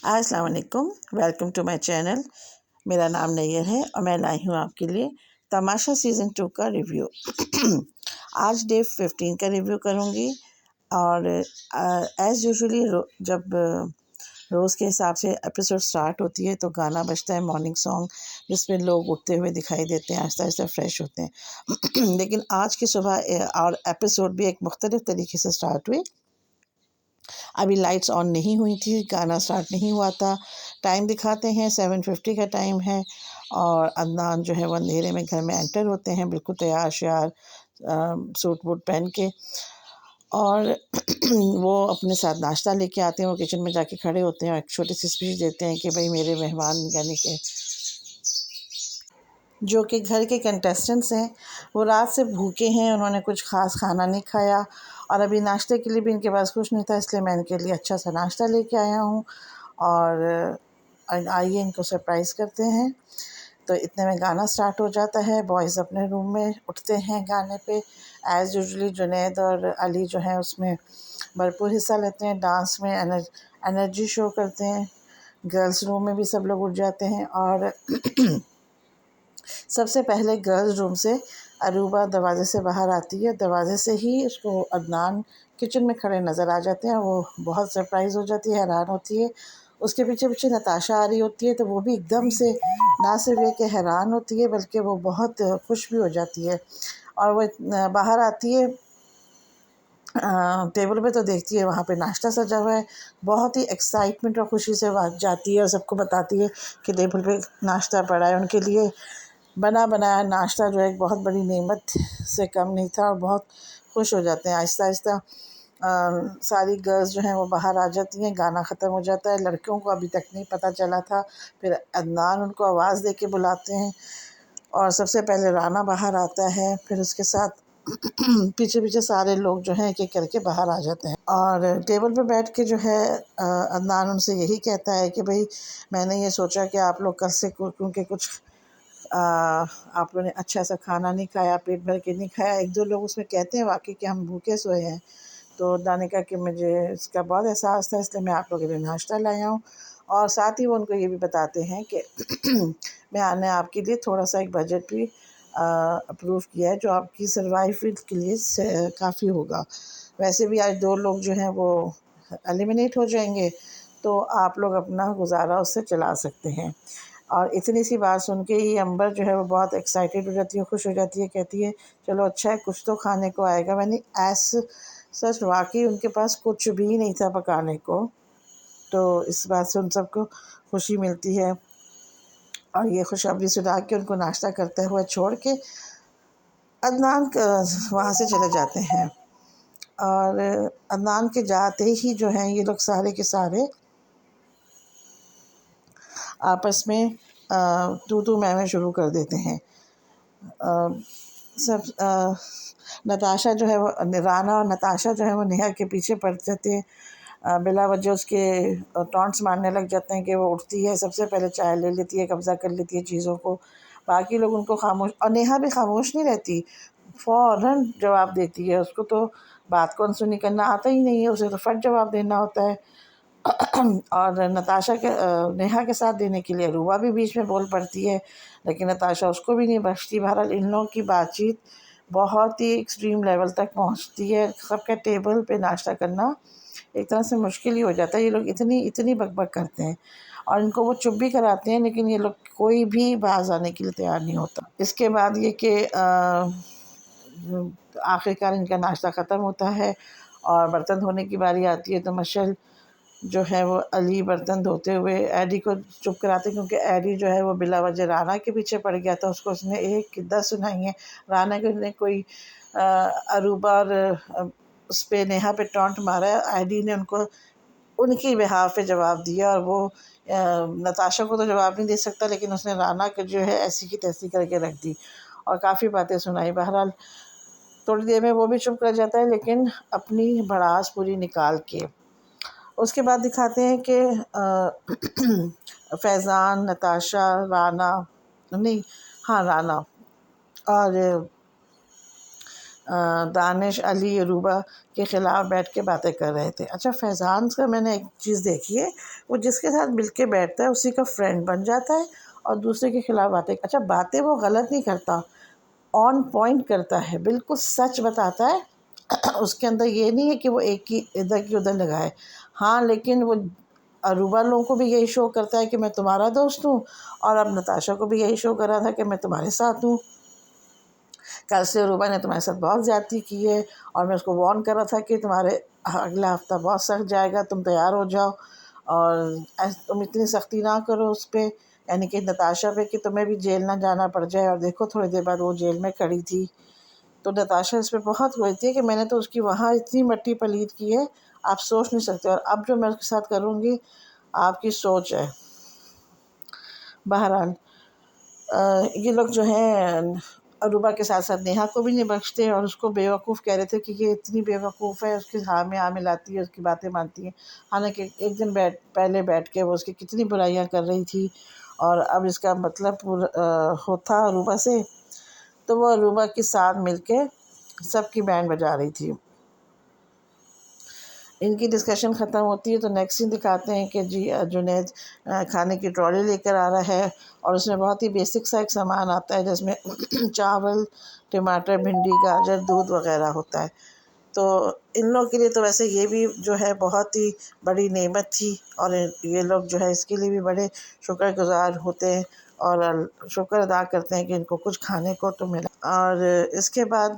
अस्सलाम वालेकुम, welcome to my channel. मेरा नाम नैयर है और मैं लाई हूँ आपके लिए तमाशा सीज़न 2 का रिव्यू। आज डे 15 का रिव्यू करूँगी और एज़ यूजुअली जब रोज़ के हिसाब से एपिसोड स्टार्ट होती है तो गाना बजता है, मॉर्निंग सॉन्ग, जिसमें लोग उठते हुए दिखाई देते हैं, आहिस्ता-आहिस्ता फ्रेश होते हैं। लेकिन आज की सुबह और एपिसोड भी एक मुख्तलिफ तरीके से स्टार्ट हुई। अभी लाइट्स ऑन नहीं हुई थी, गाना स्टार्ट नहीं हुआ था। टाइम दिखाते हैं 7:50 का टाइम है और अदनान जो है वो अंधेरे में घर में एंटर होते हैं, बिल्कुल तैयार श्यार सूट वूट पहन के, और वो अपने साथ नाश्ता लेके आते हैं। वो किचन में जाके खड़े होते हैं और एक छोटी सी स्पीच देते हैं कि भाई मेरे मेहमान यानी कि जो कि घर के कंटेस्टेंट्स हैं वो रात से भूखे हैं, उन्होंने कुछ ख़ास खाना नहीं खाया और अभी नाश्ते के लिए भी इनके पास कुछ नहीं था, इसलिए मैं इनके लिए अच्छा सा नाश्ता लेके आया हूँ और आइए इनको सरप्राइज़ करते हैं। तो इतने में गाना स्टार्ट हो जाता है, बॉयज़ अपने रूम में उठते हैं गाने पे। एज़ यूजुअली जुनैद और अली जो हैं उसमें भरपूर हिस्सा लेते हैं, डांस में एनर्जी शो करते हैं। गर्ल्स रूम में भी सब लोग उठ जाते हैं और सबसे पहले गर्ल्स रूम से अरूबा दरवाज़े से बाहर आती है। दरवाज़े से ही उसको अदनान किचन में खड़े नज़र आ जाते हैं। वो बहुत सरप्राइज़ हो जाती है, हैरान होती है। उसके पीछे पीछे नताशा आ रही होती है तो वो भी एकदम से ना सिर्फ ये कि हैरान होती है बल्कि वो बहुत खुश भी हो जाती है और वो बाहर आती है। टेबल पे तो देखती है वहाँ पे नाश्ता सजा हुआ है। बहुत ही एक्साइटमेंट और खुशी से वहाँ जाती है और सबको बताती है कि टेबल पे नाश्ता पड़ा है उनके लिए। बना बनाया नाश्ता जो है एक बहुत बड़ी नेमत से कम नहीं था और बहुत खुश हो जाते हैं। आहिस्ता आहिस्ता सारी गर्ल्स जो हैं वो बाहर आ जाती हैं, गाना ख़त्म हो जाता है। लड़कियों को अभी तक नहीं पता चला था। फिर अदनान उनको आवाज़ दे के बुलाते हैं और सबसे पहले राना बाहर आता है, फिर उसके साथ पीछे पीछे सारे लोग जो हैं एक एक करके बाहर आ जाते हैं और टेबल पर बैठ के जो है अदनान उनसे यही कहता है कि भाई मैंने ये सोचा कि आप लोग कल से क्योंकि कुछ आप लोगों ने अच्छा सा खाना नहीं खाया, पेट भर के नहीं खाया। एक दो लोग उसमें कहते हैं वाकई कि हम भूखे सोए हैं। तो दाने का कि मुझे इसका बहुत एहसास था, इसलिए मैं आप लोगों के लिए नाश्ता लाया हूँ और साथ ही वो उनको ये भी बताते हैं कि मैंने आपके लिए थोड़ा सा एक बजट भी अप्रूव किया है जो आपकी सर्वाइवल के लिए काफ़ी होगा। वैसे भी आज दो लोग जो हैं वो एलिमिनेट हो जाएंगे तो आप लोग अपना गुजारा उससे चला सकते हैं। और इतनी सी बात सुन के ही अंबर जो है वो बहुत एक्साइटेड हो जाती है, खुश हो जाती है, कहती है चलो अच्छा है कुछ तो खाने को आएगा। मैंने ऐस सच वाकई उनके पास कुछ भी नहीं था पकाने को, तो इस बात से उन सबको खुशी मिलती है और ये खुशखबरी सुना के उनको नाश्ता करते हुए छोड़ के अदनान वहाँ से चले जाते हैं। और अदनान के जाते ही जो हैं ये लोग सारे के सारे आपस में तू तू मैं शुरू कर देते हैं। सब नताशा जो है वो राना और नताशा जो है वो नेहा के पीछे पड़ जाते हैं। बिला वजह उसके टॉन्ट्स मारने लग जाते हैं कि वो उठती है, सबसे पहले चाय ले लेती है, कब्ज़ा कर लेती है चीज़ों को। बाकी लोग उनको खामोश, और नेहा भी खामोश नहीं रहती, फ़ौरन जवाब देती है। उसको तो बात को अनसुनी करना आता ही नहीं है, उसे तो फट जवाब देना होता है। और नताशा के नेहा के साथ देने के लिए रूबा भी बीच में बोल पड़ती है, लेकिन नताशा उसको भी नहीं बख्शती। बहरहाल इन लोगों की बातचीत बहुत ही एक्सट्रीम लेवल तक पहुंचती है। सबके टेबल पे नाश्ता करना एक तरह से मुश्किल ही हो जाता है। ये लोग इतनी इतनी बकबक करते हैं और इनको वो चुप भी कराते हैं, लेकिन ये लोग कोई भी बाज आने के लिए तैयार नहीं होता। इसके बाद ये कि आखिरकार इनका नाश्ता ख़त्म होता है और बर्तन धोने की बारी आती है तो मशल जो है वो अली बर्तन धोते हुए एडी को चुप कराते, क्योंकि एडी जो है वो बिला वजह राना के पीछे पड़ गया था। उसको उसने एक 10 सुनाई है। राना के ने कोई अरूबा और उस पे नेहा पे टॉन्ट मारा है। एडी ने उनको उनकी बिहाफ पे जवाब दिया और वो नताशा को तो जवाब नहीं दे सकता, लेकिन उसने राना के जो है ऐसी की तैसी करके रख दी और काफ़ी बातें सुनाई। बहरहाल थोड़ी देर में वो भी चुप कर जाता है, लेकिन अपनी भड़ास पूरी निकाल के। उसके बाद दिखाते हैं कि फैज़ान, नताशा, राना नहीं, हाँ राना और दानिश, अली, अरूबा के ख़िलाफ़ बैठ के बातें कर रहे थे। अच्छा, फैज़ान का मैंने एक चीज़ देखी है, वो जिसके साथ मिल के बैठता है उसी का फ्रेंड बन जाता है और दूसरे के ख़िलाफ़ बातें, अच्छा बातें वो गलत नहीं करता, ऑन पॉइंट करता है, बिल्कुल सच बताता है। उसके अंदर ये नहीं है कि वो एक ही इधर की उधर लगाए। हाँ, लेकिन वो अरूबा लोगों को भी यही शो करता है कि मैं तुम्हारा दोस्त हूँ, और अब नताशा को भी यही शो कर रहा था कि मैं तुम्हारे साथ हूँ। कल से अरूबा ने तुम्हारे साथ बहुत ज़्यादती की है और मैं उसको वार्न कर रहा था कि तुम्हारे अगला हफ्ता बहुत सख्त जाएगा, तुम तैयार हो जाओ और तुम इतनी सख्ती ना करो उस पर, यानी कि नताशा पे, कि तुम्हें भी जेल ना जाना पड़ जाए। और देखो थोड़ी देर बाद वो जेल में खड़ी थी। तो नताशा इस पर बहुत हुई थी कि मैंने तो उसकी वहाँ इतनी मट्टी पलीत की है, आप सोच नहीं सकते, और अब जो मैं उसके साथ करूँगी आपकी सोच है। बहरहाल ये लोग जो हैं अरूबा के साथ साथ नेहा को भी नहीं बख्शते और उसको बेवकूफ़ कह रहे थे कि ये इतनी बेवकूफ़ है, उसके हाँ में लाती है, उसकी बातें मानती है। हालांकि एक दिन पहले बैठ के वो उसकी कितनी बुराइयां कर रही थी, और अब इसका मतलब होता अरूबा से, तो वो अरूबा के साथ मिलके सबकी बैंड बजा रही थी। इनकी डिस्कशन ख़त्म होती है तो नेक्स्ट सीन दिखाते हैं कि जी जुनैद खाने की ट्रॉली लेकर आ रहा है और उसमें बहुत ही बेसिक सा एक सामान आता है जिसमें चावल, टमाटर, भिंडी, गाजर, दूध वग़ैरह होता है। तो इन लोगों के लिए तो वैसे ये भी जो है बहुत ही बड़ी नेमत थी, और ये लोग जो है इसके लिए भी बड़े शुक्रगुज़ार होते हैं और शुक्र अदा करते हैं कि इनको कुछ खाने को तो मिला। और इसके बाद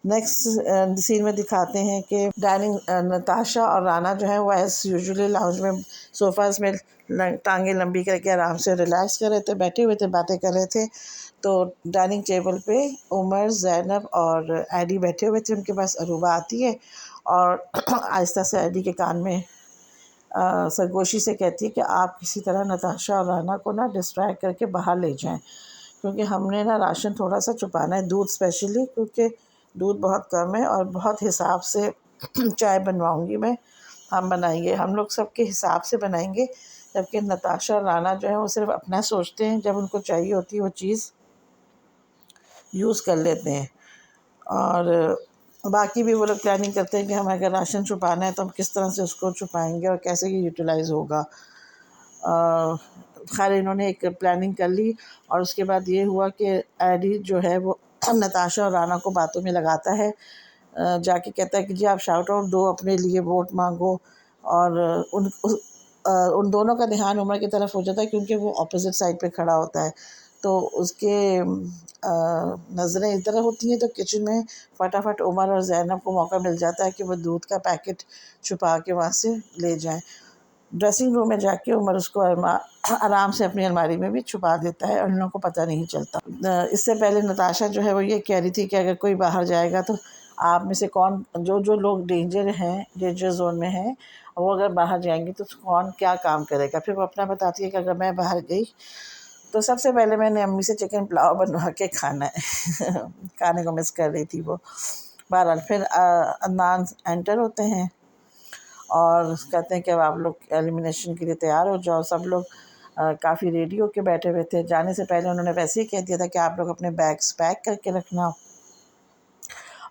नेक्स्ट सीन में दिखाते हैं कि डाइनिंग नताशा और राना जो है वो एज़ यूजुअली लाउंज में सोफ़ाज़ में टांगें लंबी करके आराम से रिलैक्स कर रहे थे, बैठे हुए थे, बातें कर रहे थे। तो डाइनिंग टेबल पे उमर, ज़ैनब और एडी बैठे हुए थे। उनके पास अरूबा आती है और आहिस्ता से एडी के कान में सरगोशी से कहती है कि आप किसी तरह नताशा और राना को ना डिस्ट्रैक्ट करके बाहर ले जाएं, क्योंकि हमने ना राशन थोड़ा सा छुपाना है, दूध स्पेशली, क्योंकि दूध बहुत कम है और बहुत हिसाब से चाय बनवाऊंगी मैं। हम बनाएंगे, हम लोग सबके हिसाब से बनाएंगे, जबकि नताशा और राना जो है वो सिर्फ अपना सोचते हैं, जब उनको चाहिए होती है वो चीज़ यूज़ कर लेते हैं। और बाकी भी वो लोग प्लानिंग करते हैं कि हम अगर राशन छुपाना है तो हम किस तरह से उसको छुपाएंगे और कैसे ये यूटिलाइज़ होगा। खैर इन्होंने एक प्लानिंग कर ली और उसके बाद ये हुआ कि एडी जो है वो नताशा और राना को बातों में लगाता है। जाके कहता है कि जी आप शाउट आउट दो, अपने लिए वोट मांगो, और उन दोनों का ध्यान उमर की तरफ हो जाता है क्योंकि वो अपोजिट साइड पे खड़ा होता है। तो उसके नज़रें इधर होती हैं, तो किचन में फटाफट उमर और ज़ैनब को मौका मिल जाता है कि वो दूध का पैकेट छुपा के वहाँ से ले जाएं। ड्रेसिंग रूम में जाके उमर उसको आराम से अपनी अलमारी में भी छुपा देता है और इन लोगों को पता नहीं चलता। इससे पहले नताशा जो है वो ये कह रही थी कि अगर कोई बाहर जाएगा तो आप में से कौन, जो लोग डेंजर जोन में हैं, वो अगर बाहर जाएंगे तो कौन क्या काम करेगा। फिर वो अपना बताती है कि अगर मैं बाहर गई तो सबसे पहले मैंने अम्मी से चिकन पुलाव बनवा के खाना है। खाने को मिस कर रही थी वो। बहरहाल फिर अदनान एंटर होते हैं और कहते हैं कि अब आप लोग एलिमिनेशन के लिए तैयार हो जाओ। सब लोग काफ़ी रेडी होके बैठे हुए थे। जाने से पहले उन्होंने वैसे ही कह दिया था कि आप लोग अपने बैग्स पैक करके रखना,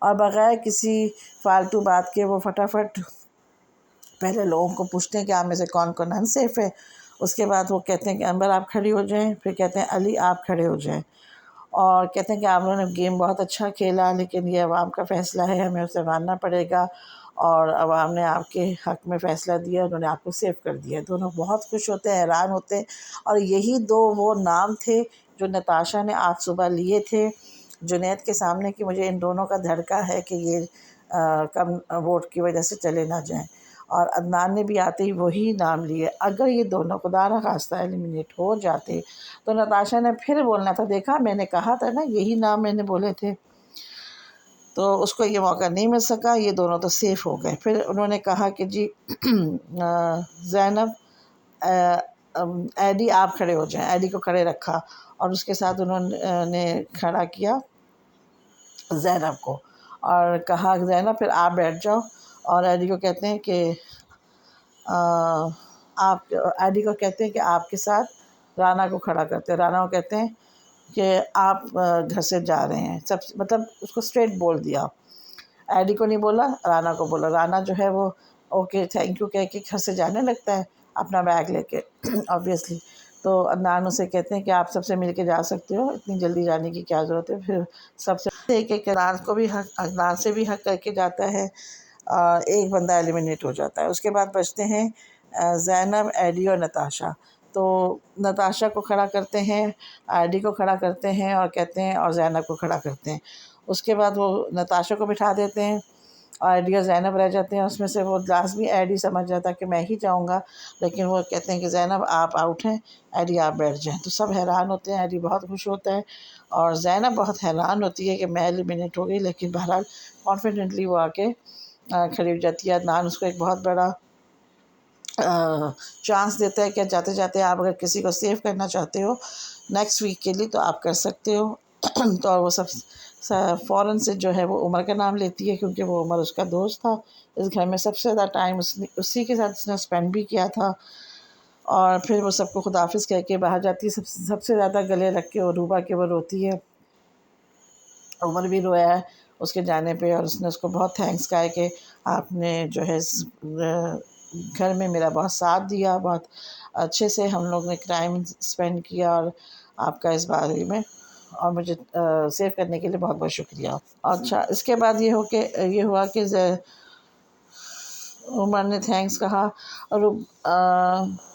और बग़ैर किसी फालतू बात के वो फटाफट पहले लोगों को पूछते हैं कि आप में से कौन कौन अनसेफ है। उसके बाद वो कहते हैं कि अंबर आप खड़ी हो जाएं, फिर कहते हैं अली आप खड़े हो जाएं, और कहते हैं कि आप लोगों ने गेम बहुत अच्छा खेला, लेकिन ये अवाम का फ़ैसला है, हमें उसे मानना पड़ेगा, और अवाम ने आपके हक़ में फ़ैसला दिया, उन्होंने आपको सेव कर दिया। दोनों बहुत खुश होते हैं, हैरान होते हैं, और यही दो वो नाम थे जो नताशा ने आज सुबह लिए थे जुनैद के सामने कि मुझे इन दोनों का धड़का है कि ये कम वोट की वजह से चले ना जाएं। और अदनान ने भी आते ही वही नाम लिए। अगर ये दोनों खुदा न खास्ता एलिमिनेट हो जाते तो नताशा ने फिर बोलना था, देखा मैंने कहा था ना, यही नाम मैंने बोले थे। तो उसको ये मौका नहीं मिल सका, ये दोनों तो सेफ़ हो गए। फिर उन्होंने कहा कि जी ज़ैनब, एडी आप खड़े हो जाएं। एडी को खड़े रखा और उसके साथ उन्होंने खड़ा किया ज़ैनब को और कहा ज़ैनब फिर आप बैठ जाओ। और एडी को कहते हैं कि आप एडी को कहते हैं कि आपके साथ राना को खड़ा करते हैं। राना को कहते हैं कि आप घर से जा रहे हैं, सब मतलब उसको स्ट्रेट बोल दिया। एडी को नहीं बोला, राना को बोला। राना जो है वो ओके थैंक यू कह के घर से जाने लगता है अपना बैग लेके ऑब्वियसली। तो अदनान उसे कहते हैं कि आप सबसे मिल के जा सकते हो, इतनी जल्दी जाने की क्या ज़रूरत है। फिर सबसे एक एक अदनान को भी हक, अदनान से भी हक करके जाता है। एक बंदा एलिमिनेट हो जाता है। उसके बाद बचते हैं ज़ैनब, एडी और नताशा। तो नताशा को खड़ा करते हैं, एडी को खड़ा करते हैं और कहते हैं, और ज़ैनब को खड़ा करते हैं। उसके बाद वो नताशा को बिठा देते हैं और एडी और ज़ैनब रह जाते हैं। उसमें से वो लास्ट भी एडी समझ जाता है कि मैं ही जाऊंगा, लेकिन वो कहते हैं कि ज़ैनब आप आउट हैं, एडी आप बैठ जाएं। तो सब हैरान होते हैं, एडी बहुत खुश होता है और ज़ैनब बहुत हैरान होती है कि मैं एलिमिनेट हो गई, लेकिन बहरहाल कॉन्फिडेंटली वो आके खड़ी हो जाती है। अदनान उसको एक बहुत बड़ा चांस देता है कि जाते जाते आप अगर किसी को सेव करना चाहते हो नेक्स्ट वीक के लिए तो आप कर सकते हो। तो वो सब फ़ौरन से जो है वो उमर का नाम लेती है, क्योंकि वो उमर उसका दोस्त था। इस घर में सबसे ज़्यादा टाइम उसी के साथ उसने स्पेंड भी किया था। और फिर वो सबको खुदाफिज कह के बाहर जाती है। सबसे ज़्यादा गले रख के अरूबा के वो रोती है। उमर भी रोया है उसके जाने पे, और उसने उसको बहुत थैंक्स कहा है कि आपने जो है घर में मेरा बहुत साथ दिया, बहुत अच्छे से हम लोग ने टाइम स्पेंड किया, और आपका इस बारे में और मुझे सेव करने के लिए बहुत बहुत शुक्रिया। अच्छा, इसके बाद ये हुआ कि उमर ने थैंक्स कहा, और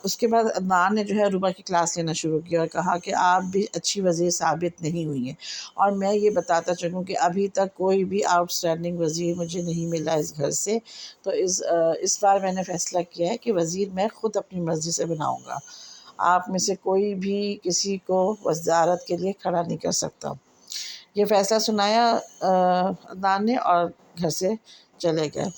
उसके बाद अदनान ने जो है अरूबा की क्लास लेना शुरू किया और कहा कि आप भी अच्छी वज़ीर साबित नहीं हुई हैं, और मैं ये बताता चलूँ कि अभी तक कोई भी आउटस्टैंडिंग वज़ीर मुझे नहीं मिला इस घर से। तो इस बार मैंने फ़ैसला किया है कि वज़ीर मैं ख़ुद अपनी मर्ज़ी से बनाऊँगा। आप में से कोई भी किसी को वज़ारत के लिए खड़ा नहीं कर सकता। ये फ़ैसला सुनाया अदनान ने और घर से चले गए।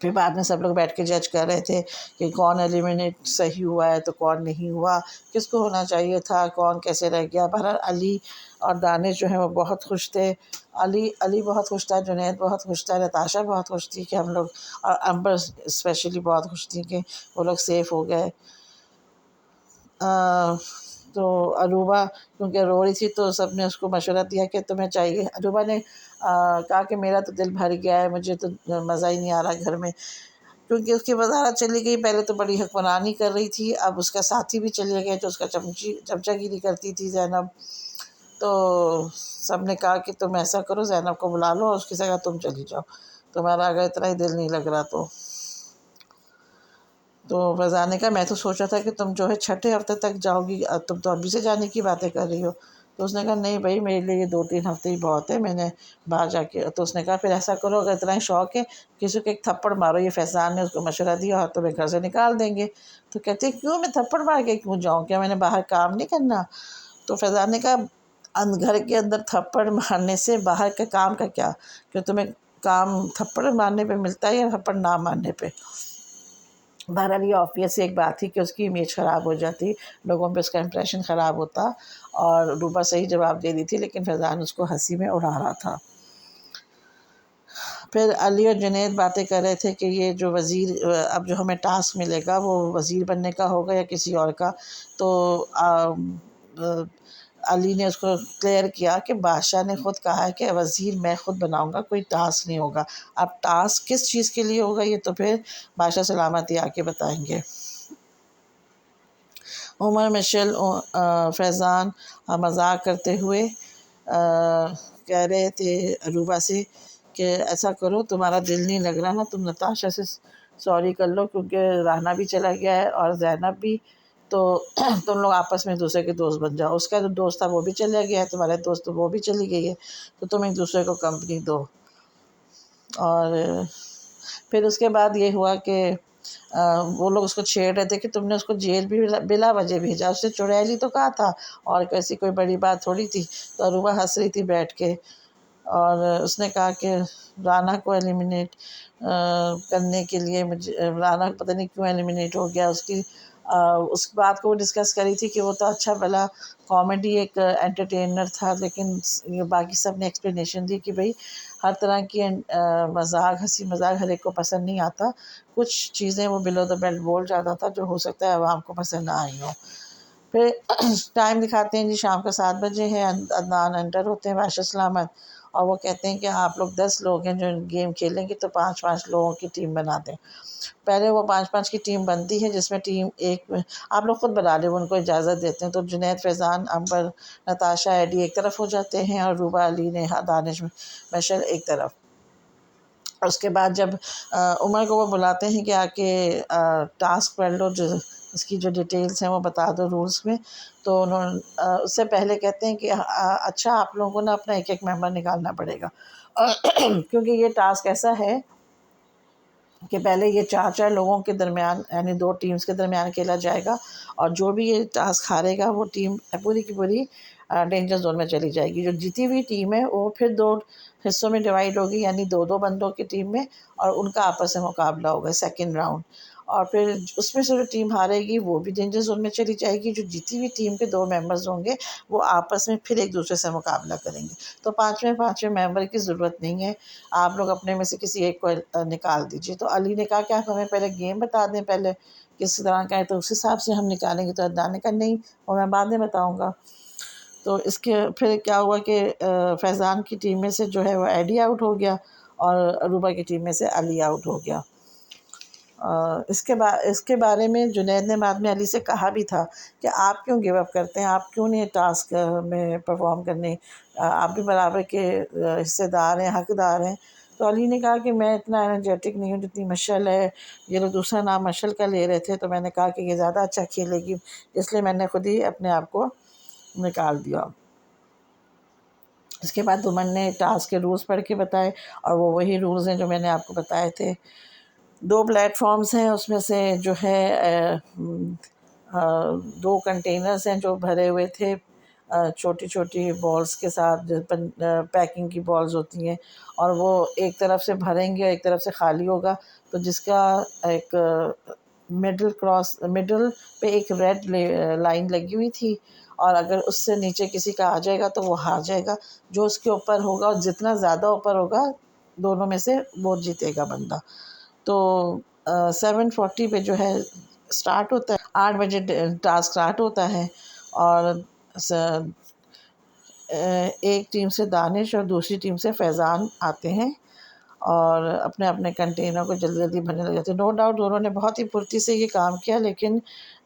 फिर बाद में सब लोग बैठ के जज कर रहे थे कि कौन एलिमिनेट सही हुआ है तो कौन नहीं हुआ, किसको होना चाहिए था, कौन कैसे रह गया। बहरहाल अली और दानिश जो है वो बहुत खुश थे। अली बहुत खुश था, जुनैद बहुत खुश था, नताशा बहुत खुश थी कि हम लोग, और अंबर स्पेशली बहुत खुश थी कि वो लोग सेफ़ हो गए। तो अरूबा क्योंकि रो रही थी तो सब ने उसको मशवरा दिया कि तुम्हें चाहिए। अरूबा ने कहा कि मेरा तो दिल भर गया है, मुझे तो मज़ा ही नहीं आ रहा घर में, क्योंकि उसकी वज़ारत चली गई। पहले तो बड़ी हुक्मरानी कर रही थी, अब उसका साथी भी चले गए जो उसका चमचागिरी करती थी ज़ैनब। तो सब ने कहा कि तुम ऐसा करो, ज़ैनब को बुला लो और उसकी जगह तुम चली जाओ, तुम्हारा अगर इतना ही दिल नहीं लग रहा तो फैज़ा ने कहा मैं तो सोचा था कि तुम जो है छठे हफ्ते तक जाओगी, तुम तो अभी से जाने की बातें कर रही हो। तो उसने कहा नहीं भाई, मेरे लिए ये 2-3 हफ्ते ही बहुत है, मैंने बाहर जाके। तो उसने कहा फिर ऐसा करो, अगर इतना ही शौक है किसी को एक थप्पड़ मारो। ये फैज़ान ने उसको मशवरा दिया और तुम्हें घर से निकाल देंगे। तो कहते क्यों, मैं थप्पड़ मार के क्यों जाऊँ, क्या मैंने बाहर काम नहीं करना? तो फैज़ान ने कहा घर के अंदर थप्पड़ मारने से बाहर का काम का क्या, कि तुम्हें काम थप्पड़ मारने पे मिलता है या थप्पड़ ना मारने पे। बहरहाल ये ऑब्वियस एक बात थी कि उसकी इमेज ख़राब हो जाती, लोगों पे उसका इंप्रेशन ख़राब होता, और रूबा सही जवाब दे दी थी लेकिन फैज़ान उसको हंसी में उड़ा रहा था। फिर अली और जुनैद बातें कर रहे थे कि ये जो वज़ीर अब जो हमें टास्क मिलेगा वो वज़ीर बनने का होगा या किसी और का। तो अली ने उसको क्लियर किया कि बादशाह ने ख़ुद कहा है कि वज़ीर मैं ख़ुद बनाऊंगा, कोई टास्क नहीं होगा। अब टास्क किस चीज़ के लिए होगा ये तो फिर बादशाह सलामती आके बताएंगे। उमर, मिशेल, फैज़ान मजाक करते हुए कह रहे थे अरूबा से कि ऐसा करो, तुम्हारा दिल नहीं लग रहा ना, तुम नताशा से सॉरी कर लो, क्योंकि राना भी चला गया है और ज़ैनब भी, तो तुम लोग आपस में एक दूसरे के दोस्त बन जाओ। उसका जो दोस्त था वो भी चला गया है, तुम्हारे दोस्त तो वो भी चली गई है, तो तुम एक दूसरे को कंपनी दो। और फिर उसके बाद ये हुआ कि वो लोग उसको छेड़ रहे थे कि तुमने उसको जेल भी बिला वजह भेजा, उससे चुड़ैली तो कहा था और कैसी कोई बड़ी बात थोड़ी थी। तो अरूबा हंस रही थी बैठ के, और उसने कहा कि राना को एलिमिनेट करने के लिए राना पता नहीं क्यों एलिमिनेट हो गया। उस बात को वो डिस्कस करी थी कि वो तो अच्छा भला कॉमेडी एक एंटरटेनर था, लेकिन ये बाकी सब ने एक्सप्लेनेशन दी कि भाई हर तरह की मजाक, हंसी मजाक हर एक को पसंद नहीं आता। कुछ चीज़ें वो बिलो द बेल्ट बोल जाता था जो हो सकता है आवाम को पसंद ना आई हो। फिर टाइम दिखाते हैं जी, शाम का 7 बजे है, अदनान एंटर होते हैं बादशाह सलामत, और वो कहते हैं कि आप लोग 10 लोग हैं जो गेम खेलेंगे, तो 5-5 लोगों की टीम बना दें। पहले वो 5-5 की टीम बनती है, जिसमें टीम एक आप लोग खुद बना लें, वो उनको इजाज़त देते हैं। तो जुनैद, फैज़ान, अंबर, नताशा, एडी एक तरफ हो जाते हैं, और रूबा, अली, नेहा, दानिश, मशल एक तरफ। उसके बाद जब उमर को वो बुलाते हैं कि आके टास्क पढ़ लो, जो इसकी जो डिटेल्स हैं वो बता दो रूल्स में, तो उन्होंने उससे पहले कहते हैं कि अच्छा, आप लोगों को ना अपना एक एक मेंबर निकालना पड़ेगा। क्योंकि ये टास्क ऐसा है कि पहले ये 4-4 लोगों के दरमियान, यानी 2 टीम्स के दरमियान खेला जाएगा, और जो भी ये टास्क हारेगा वो टीम पूरी की पूरी डेंजर जोन में चली जाएगी। जो जीती हुई टीम है वो फिर 2 हिस्सों में डिवाइड होगी, यानी 2-2 बंदों की टीम में, और उनका आपस में मुकाबला होगा सेकंड राउंड। और फिर उसमें से जो टीम हारेगी वो भी डेंजर जोन में चली जाएगी। जो जीती हुई टीम के 2 मेंबर्स होंगे वो आपस में फिर एक दूसरे से मुकाबला करेंगे। तो पाँचवें मेंबर की ज़रूरत नहीं है, आप लोग अपने में से किसी एक को निकाल दीजिए। तो अली ने कहा कि आप हमें पहले गेम बता दें, पहले किस तरह का है, तो उस हिसाब से हम निकालेंगे। तो अदनान ने कहा नहीं, वो मैं बाद में बताऊँगा। तो इसके फिर क्या हुआ कि फैज़ान की टीम में से जो है वो एडी आउट हो गया, और अरूबा की टीम में से अली आउट हो गया। इसके बारे में जुनैद ने बाद में अली से कहा भी था कि आप क्यों गिव अप करते हैं, आप क्यों नहीं टास्क में परफॉर्म करने, आप भी बराबर के हिस्सेदार हैं, हकदार हैं। तो अली ने कहा कि मैं इतना एनर्जेटिक नहीं हूँ जितनी मशल है, ये लोग दूसरा नाम मशल का ले रहे थे, तो मैंने कहा कि ये ज़्यादा अच्छा खेलेगी, इसलिए मैंने खुद ही अपने आप को निकाल दिया। इसके बाद दुमन ने टास्क के रूल्स पढ़ के बताए, और वो वही रूल्स हैं जो मैंने आपको बताए थे। 2 प्लेटफॉर्म्स हैं, उसमें से जो है 2 कंटेनर्स हैं जो भरे हुए थे छोटी छोटी बॉल्स के साथ, जो पैकिंग की बॉल्स होती हैं, और वो एक तरफ से भरेंगे और एक तरफ से खाली होगा। तो जिसका एक मिडल पे एक रेड लाइन लगी हुई थी, और अगर उससे नीचे किसी का आ जाएगा तो वो हार जाएगा। जो उसके ऊपर होगा, और जितना ज़्यादा ऊपर होगा दोनों में से, वो जीतेगा बंदा। तो 7:40 पे जो है स्टार्ट होता है, 8 बजे टास्क स्टार्ट होता है, और एक टीम से दानिश और दूसरी टीम से फैज़ान आते हैं, और अपने अपने कंटेनर को जल्दी जल्दी भरने लग जाते हैं। नो डाउट दोनों ने बहुत ही फुर्ती से ये काम किया, लेकिन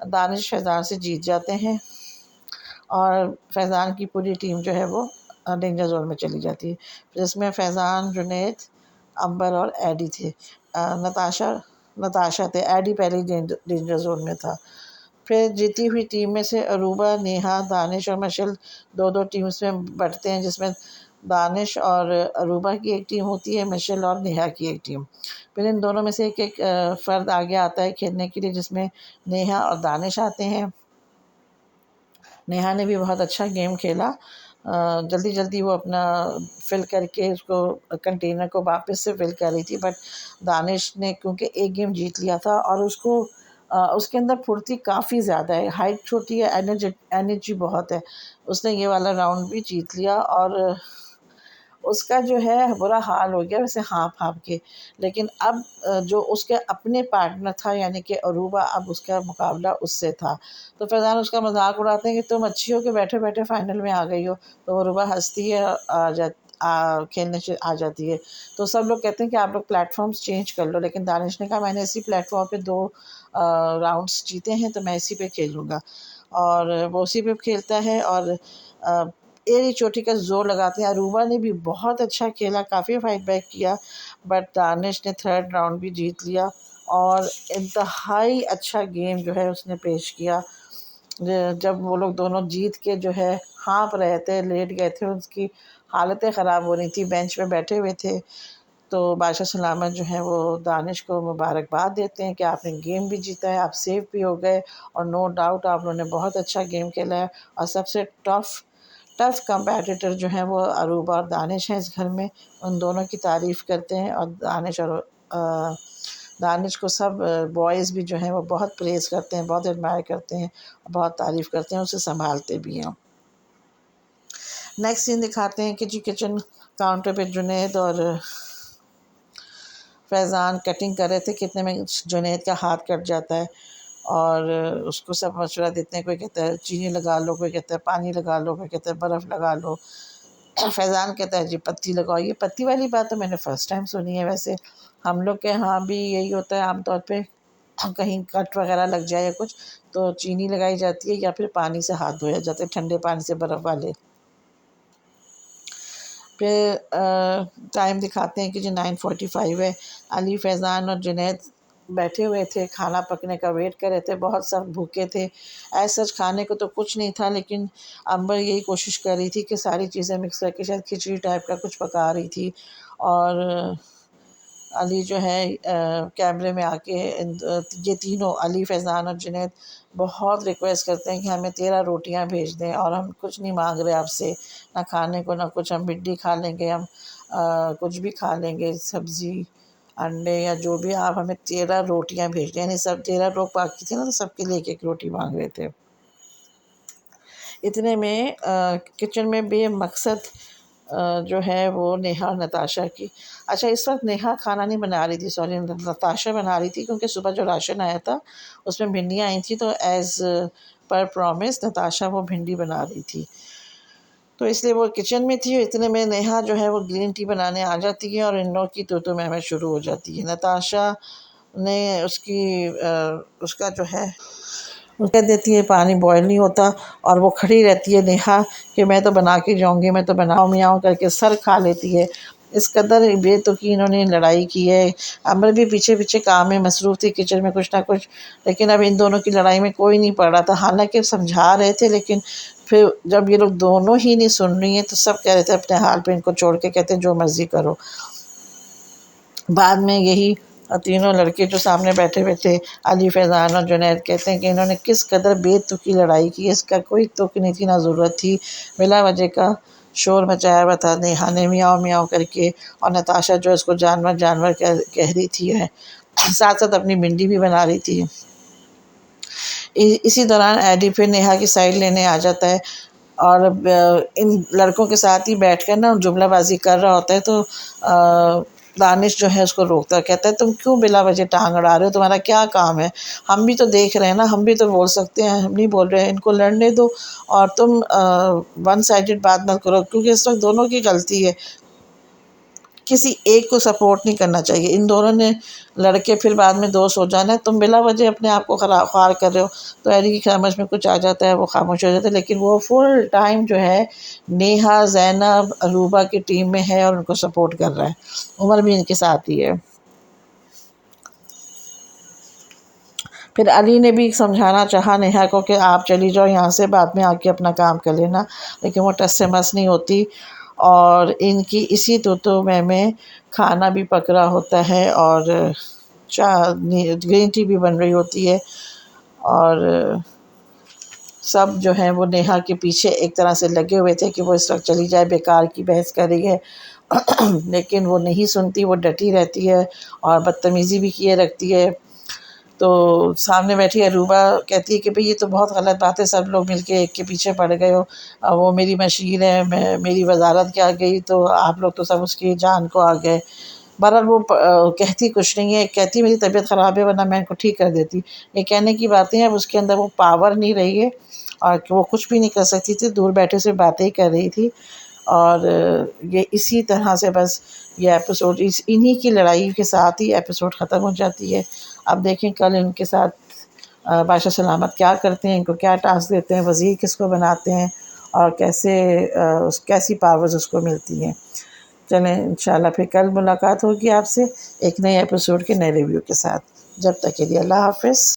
दानिश फैज़ान से जीत जाते हैं, और फैज़ान की पूरी टीम जो है वो डेंजर जोन में चली जाती है। जिसमें फैज़ान, जुनैद, अंबर और एडी थे। नताशा थे, एडी पहले ही डेंजर जोन में था। फिर जीती हुई टीम में से अरूबा, नेहा, दानिश और मशल 2-2 टीम्स में बँटते हैं, जिसमें दानिश और अरूबा की एक टीम होती है, मशल और नेहा की एक टीम। फिर इन दोनों में से एक-एक फ़र्द आगे आता है खेलने के लिए, जिसमें नेहा और दानिश आते हैं। नेहा ने भी बहुत अच्छा गेम खेला। जल्दी जल्दी वो अपना फिल करके उसको कंटेनर को वापस से फिल कर रही थी, बट दानिश ने क्योंकि एक गेम जीत लिया था, और उसके अंदर फुर्ती काफ़ी ज़्यादा है, हाइट छोटी है, एनर्जी बहुत है। उसने ये वाला राउंड भी जीत लिया, और उसका जो है बुरा हाल हो गया वैसे हाँफ-हाँफ के। लेकिन अब जो उसके अपने पार्टनर था, यानी कि अरूबा, अब उसका मुकाबला उससे था। तो फैज़ान उसका मज़ाक उड़ाते हैं कि तुम अच्छी हो कि बैठे-बैठे फ़ाइनल में आ गई हो। तो अरूबा हँसती है, खेलने से आ जाती है। तो सब लोग कहते हैं कि आप लोग प्लेटफ़ॉर्म्स चेंज कर लो, लेकिन दानिश ने कहा मैंने इसी प्लेटफ़ॉर्म पे 2 राउंड्स जीते हैं, तो मैं इसी पे खेलूँगा। और वो उसी पे खेलता है, और एड़ी चोटी का ज़ोर लगाते हैं। अरूबा ने भी बहुत अच्छा खेला, काफ़ी फाइट बैक किया, बट दानिश ने 3rd राउंड भी जीत लिया, और इंतहाई अच्छा गेम जो है उसने पेश किया। जब वो लोग दोनों जीत के जो है हाँफ रहे थे, लेट गए थे, उसकी हालतें ख़राब हो रही थी, बेंच पे बैठे हुए थे, तो बादशाह सलामत जो है वो दानिश को मुबारकबाद देते हैं कि आपने गेम भी जीता है, आप सेफ भी हो गए, और नो डाउट आप लोगों ने बहुत अच्छा गेम खेला है। और सबसे टफ़ कंपेटिटर जो हैं वो अरूबा और दानिश हैं इस घर में। उन दोनों की तारीफ़ करते हैं, और दानिश को सब बॉयज़ भी जो हैं वो बहुत प्रेज़ करते हैं, बहुत एडमायर करते हैं, बहुत तारीफ़ करते हैं, उसे सँभालते भी हैं। नेक्स्ट सीन दिखाते हैं कि जी किचन काउंटर पे जुनैद और फैज़ान कटिंग कर रहे थे, कितने में जुनैद का हाथ कट जाता है। और उसको सब मशवरा देते हैं। कोई कहता है चीनी लगा लो, कोई कहता है पानी लगा लो, कोई कहता है बर्फ़ लगा लो। फैज़ान कहता है जी पत्ती लगाओ। ये पत्ती वाली बात तो मैंने फ़र्स्ट टाइम सुनी है। वैसे हम लोग के यहाँ भी यही होता है आम तौर पे, कहीं कट वगैरह लग जाए या कुछ तो चीनी लगाई जाती है या फिर पानी से हाथ धोया जाता है, ठंडे पानी से, बर्फ़ वाले। फिर टाइम दिखाते हैं कि जी 9:45 है। अली, फैज़ान और जुनैद बैठे हुए थे, खाना पकने का वेट कर रहे थे। बहुत सब भूखे थे। ऐसा सच खाने को तो कुछ नहीं था, लेकिन अंबर यही कोशिश कर रही थी कि सारी चीज़ें मिक्स करके शायद खिचड़ी टाइप का कुछ पका रही थी। और अली जो है कैमरे में आके ये तीनों, अली, फैज़ान और जुनैद, बहुत रिक्वेस्ट करते हैं कि हमें 13 रोटियां भेज दें और हम कुछ नहीं मांग रहे आपसे, ना खाने को ना कुछ, हम भिंडी खा लेंगे, हम कुछ भी खा लेंगे, सब्ज़ी, अंडे या जो भी, आप हमें 13 रोटियां भेज दें। यानी सब 13 लोग बाकी थे ना, तो सबके लिए एक एक रोटी मांग रहे थे। इतने में किचन में बेमकसद जो है वो नेहा और नताशा की, अच्छा इस वक्त नेहा खाना नहीं बना रही थी, सॉरी, नताशा बना रही थी, क्योंकि सुबह जो राशन आया था उसमें भिंडियाँ आई थी, तो एज़ पर प्रॉमिस नताशा वो भिंडी बना रही थी, तो इसलिए वो किचन में थी। इतने में नेहा जो है वो ग्रीन टी बनाने आ जाती है और इन लोगों की तो मैं शुरू हो जाती है। नताशा ने उसका जो है वो कह देती है पानी बॉयल नहीं होता, और वो खड़ी रहती है नेहा कि मैं तो बना के जाऊँगी, मैं तो बनाओ मियाँ करके सर खा लेती है। इस कदर बेतुकी इन्होंने लड़ाई की है। अमर भी पीछे पीछे काम में मसरूफ़ थी, किचन में कुछ ना कुछ, लेकिन अब इन दोनों की लड़ाई में कोई नहीं पड़ रहा था। हालांकि समझा रहे थे, लेकिन फिर जब ये लोग दोनों ही नहीं सुन रही हैं तो सब कह रहे थे अपने हाल पे इनको छोड़ के, कहते हैं जो मर्ज़ी करो। बाद में यही तीनों लड़के जो सामने बैठे हुए थे, अली, फैज़ान और जुनैद, कहते हैं कि इन्होंने किस कदर बेतुकी लड़ाई की, इसका कोई तुक नहीं थी, ना ज़रूरत थी। बिला वजह का शोर मचाया हुआ था नेहा ने मियाँव मियाँव करके, और नताशा जो इसको जानवर जानवर कह रही थी है, साथ साथ अपनी भिंडी भी बना रही थी। इसी दौरान एडी फिर नेहा की साइड लेने आ जाता है और इन लड़कों के साथ ही बैठकर ना जुमलाबाजी कर रहा होता है, तो दानिश जो है उसको रोकता है, कहता है तुम क्यों बिला वजह टांग अड़ा रहे हो, तुम्हारा क्या काम है, हम भी तो देख रहे हैं ना, हम भी तो बोल सकते हैं, हम नहीं बोल रहे हैं, इनको लड़ने दो और तुम वन साइडेड बात मत करो, क्योंकि इस वक्त दोनों की गलती है, किसी एक को सपोर्ट नहीं करना चाहिए। इन दोनों ने लड़के फिर बाद में दोस्त हो जाना है, तुम बिला वजह अपने आप को ख़ार कर रहे हो। तो एडी की समझ में कुछ आ जाता है, वो खामोश हो जाता है, लेकिन वो फुल टाइम जो है नेहा, ज़ैनब, अरूबा की टीम में है और उनको सपोर्ट कर रहा है। उमर भी इनके साथ ही है। फिर अली ने भी समझाना चाहा नेहा को कि आप चली जाओ यहाँ से, बाद में आके अपना काम कर लेना, लेकिन वो टस से मस नहीं होती, और इनकी इसी तो में खाना भी पक रहा होता है और चाय, ग्रीन टी भी बन रही होती है, और सब जो है वो नेहा के पीछे एक तरह से लगे हुए थे कि वो इस वक्त चली जाए, बेकार की बहस कर रही है लेकिन वो नहीं सुनती, वो डटी रहती है और बदतमीज़ी भी किए रखती है। तो सामने बैठी अरूबा कहती है कि भाई ये तो बहुत गलत बात है, सब लोग मिलके एक के पीछे पड़ गए हो, वो मेरी मशीन है, मेरी वजारत के आ गई तो आप लोग तो सब उसकी जान को आ गए। बहरहाल वो कहती कुछ नहीं है, कहती मेरी तबीयत ख़राब है वरना मैं इनको ठीक कर देती, ये कहने की बातें हैं, अब उसके अंदर वो पावर नहीं रही है और वो कुछ भी नहीं कर सकती थी, दूर बैठे से बातें ही कर रही थी। और ये इसी तरह से बस ये एपिसोड इन्हीं की लड़ाई के साथ ही एपिसोड ख़त्म हो जाती है। अब देखें कल इनके साथ बादशाह सलामत क्या करते हैं, इनको क्या टास्क देते हैं, वज़ीर किसको बनाते हैं और कैसे कैसी पावर्स उसको मिलती हैं। चलें इंशाल्लाह फिर कल मुलाकात होगी आपसे एक नए एपिसोड के नए रिव्यू के साथ। जब तक के लिए अल्लाह हाफ़िज़।